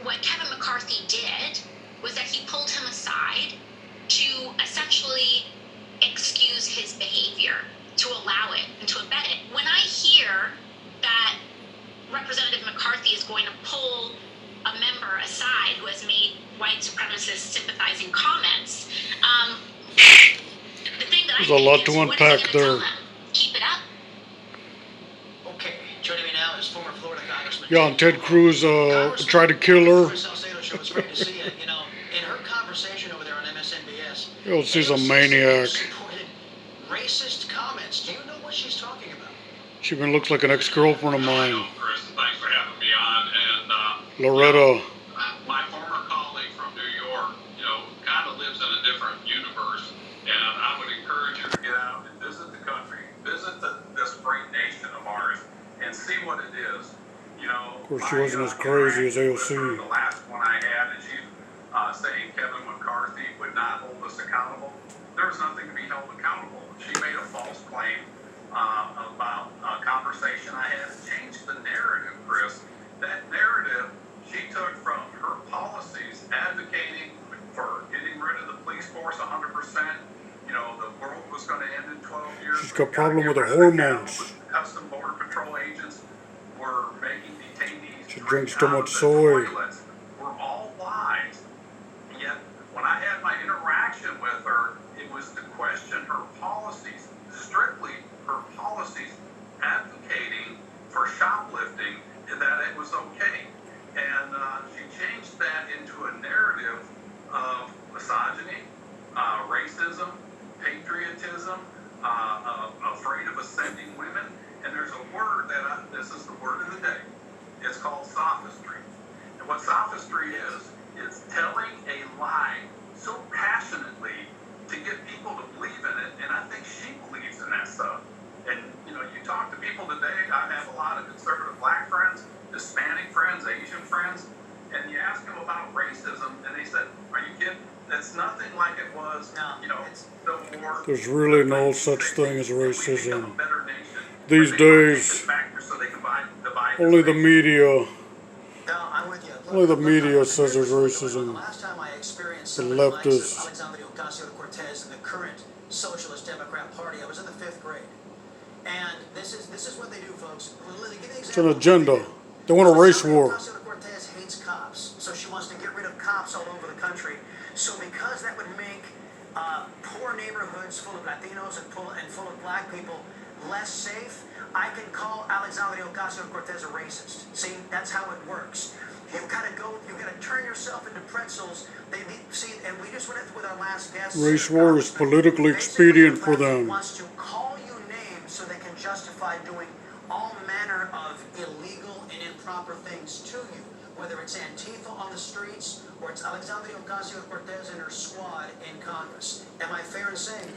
what Kevin McCarthy did was that he pulled him aside to essentially excuse his behavior, to allow it and to abet it. When I hear that Representative McCarthy is going to pull a member aside who has made white supremacist sympathizing comments, the thing that there's a lot to unpack there. Keep it up. Okay, joining me now is former Florida Congressman. Yeah, and Ted Cruz tried to kill her. It's great to see you. You know, in her conversation over there on MSNBS, AOC's a maniac. Racist comments. Do you know what she's talking about? She even looks like an ex-girlfriend of mine. Hello, Chris. Thanks for having me on. And Loretta. My former colleague from New York, kind of lives in a different universe. And I would encourage you to get out and visit the country, visit this great nation of ours, and see what it is. Of course, she wasn't as crazy as AOC. The last one I had, and she's saying Kevin McCarthy would not hold us accountable. There was nothing to be held accountable. She made a false claim about a conversation I had. It changed the narrative, Chris. That narrative she took from her policies advocating for getting rid of the police force 100%. The world was going to end in 12 years. She's got a problem with her hormones. Custom Border Patrol agents were making detainees. She drinks too much soy. Were all lies. Yet, when I had my interaction with her, it was to question her policies, strictly her policies advocating for shoplifting, that it was okay. And she changed that into a narrative of misogyny, racism, patriotism, afraid of offending women. And there's a word this is the word of the day. It's called sophistry. And what sophistry is telling a lie so passionately to get people to believe in it. And I think she believes in that stuff. And, you talk to people today, I have a lot of conservative black friends, Hispanic friends, Asian friends, and you ask them about racism, and they said, are you kidding? It's nothing like it was, the war. There's really no such thing as racism. These days, only the media. Only the media says there's racism. The last time I experienced The somebody like leftists. Alexandria Ocasio-Cortez in the current Socialist Democrat Party, I was in the 5th grade. And this is what they do, folks. It's an agenda. They want a race war. Ocasio-Cortez hates cops, so she wants to get rid of cops all over the country. So because that would make poor neighborhoods full of Latinos and full of black people less safe, I can call Alexandria Ocasio-Cortez a racist. See, that's how it works. You've got to turn yourself into pretzels. And we just went with our last guest. Race war is politically expedient for them. Wants to call you names so they can justify doing all manner of illegal and improper things to you. Whether it's Antifa on the streets or it's Alexandria Ocasio-Cortez and her squad in Congress. Am I fair in saying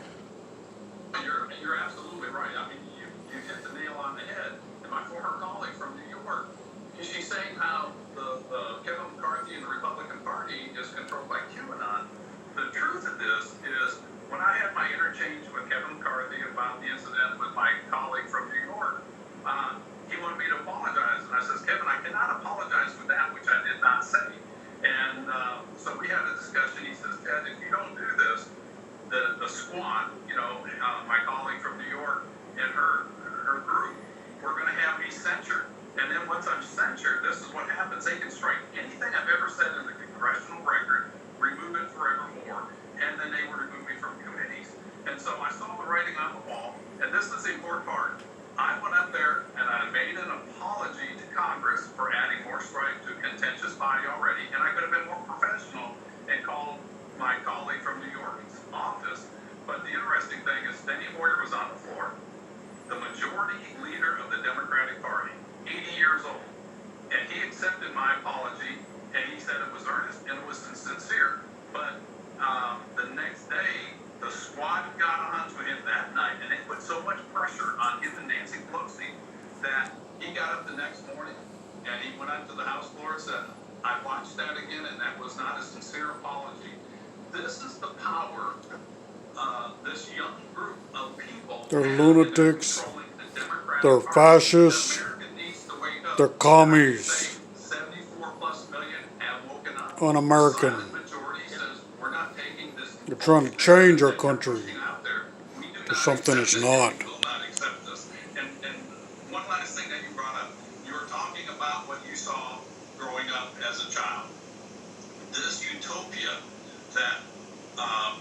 that? You're absolutely right. I mean, you hit the nail on the head. And my former colleague from New York, she's saying how the Kevin McCarthy and the Republican Party is controlled by QAnon. The truth of this is, when I had my interchange with Kevin McCarthy about the incident with my colleague from New York, he wanted me to apologize. And I says, Kevin, I cannot apologize for that which I did not say. And so we had a discussion. He says, Ted, if you don't do this, the squad, my colleague from New York and her group, we're going to have me censured. And then once I'm censured, this is what happens. They can strike anything I've ever said in the congressional record, remove it forevermore, and then they will remove me from committees. And so I saw the writing on the wall, and this is the important part. I went up there and I made an apology to Congress for adding more strife to a contentious body already, and I could have been more professional and called my colleague from New York's office. But the interesting thing is, Steny Hoyer was on the floor, the majority leader of the Democratic Party, 80 years old, and he accepted my apology, and he said it was earnest and it was sincere. But the next day, the squad got on to him that night, and it put so much pressure on him and Nancy Pelosi that he got up the next morning and he went up to the House floor and said, I watched that again, and that was not a sincere apology. This is the power this young group of people. They're lunatics. They're fascists. They're commies. 74 4+ million have woken up. un-American. The silent majority says we're not taking this. They're trying to change our country Out there. We do to not something accept it's it, not. and we will not accept this. And one last thing that you brought up, you were talking about what you saw growing up as a child. This utopia that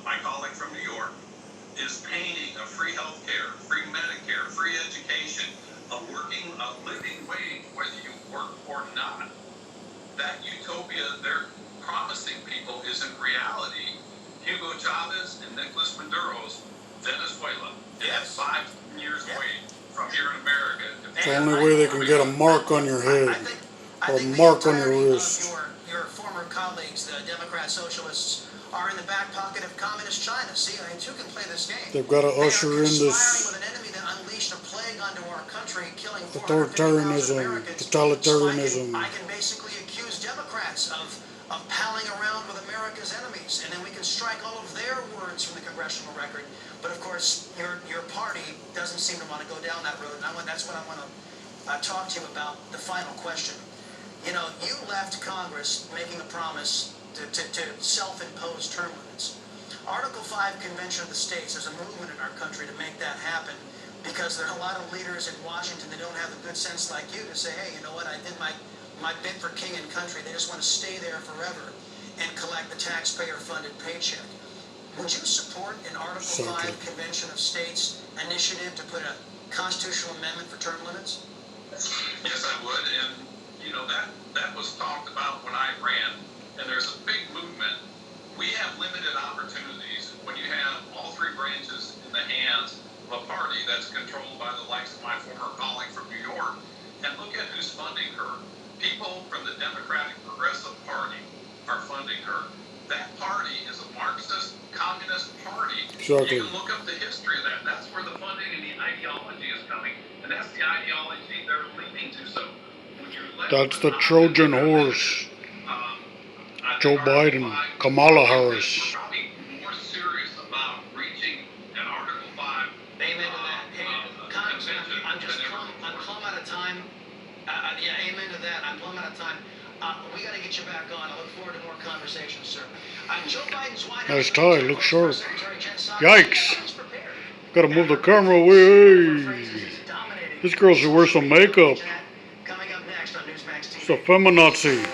my colleague from New York is painting of free health care, free Medicare, free education, a living wage, whether you work or not. That utopia they're promising people is in reality Hugo Chavez and Nicolas Maduro's Venezuela. They have 5 years away from here in America. It's the only way they can get a mark on your head, or a mark on your wrist. Your former colleagues, the Democrat Socialists, are in the back pocket of communist China. See, I mean, two can play this game. They've got to usher in They are this conspiring with an enemy that unleashed a plague onto our country, killing 450,000 authoritarianism, Americans. totalitarianism. So I can basically accuse Democrats of palling around with America's enemies, and then we can strike all of their words from the congressional record. But of course, your party doesn't seem to want to go down that road, and that's what I want to talk to you about. The final question. You know, you left Congress making a promise to self-impose term limits. Article 5 Convention of the States, there's a movement in our country to make that happen, because there are a lot of leaders in Washington that don't have the good sense like you to say, hey, you know what, I did my bid for king and country. They just want to stay there forever and collect the taxpayer-funded paycheck. Would you support an Article 5 Convention of States initiative to put a constitutional amendment for term limits? Yes, I would, and you know that was talked about when I ran, and there's a big movement. We have limited opportunities when you have all 3 branches in the hands of a party that's controlled by the likes of my former colleague from New York. And look at who's funding her. People from the Democratic Progressive Party are funding her. That party is a Marxist, communist party. Exactly. You can look up the history of that. That's where the funding and the ideology is coming. And that's the ideology they're leading to. So when you're That's the Trojan horse. Joe Biden, Kamala Harris. We're probably more serious about reaching an Article 5. Amen to that. Hey, Congressman, I'm plumb out of time. Yeah, amen to that. I'm plumb out of time. We got to get you back on. I look forward to more conversations, sir. Joe Biden's White House. Nice tie, looks sharp. Secretary Jen Psaki. Yikes. He's prepared. Gotta move the camera away. This girl should wear some makeup. Coming up next on Newsmax TV. It's a feminazi.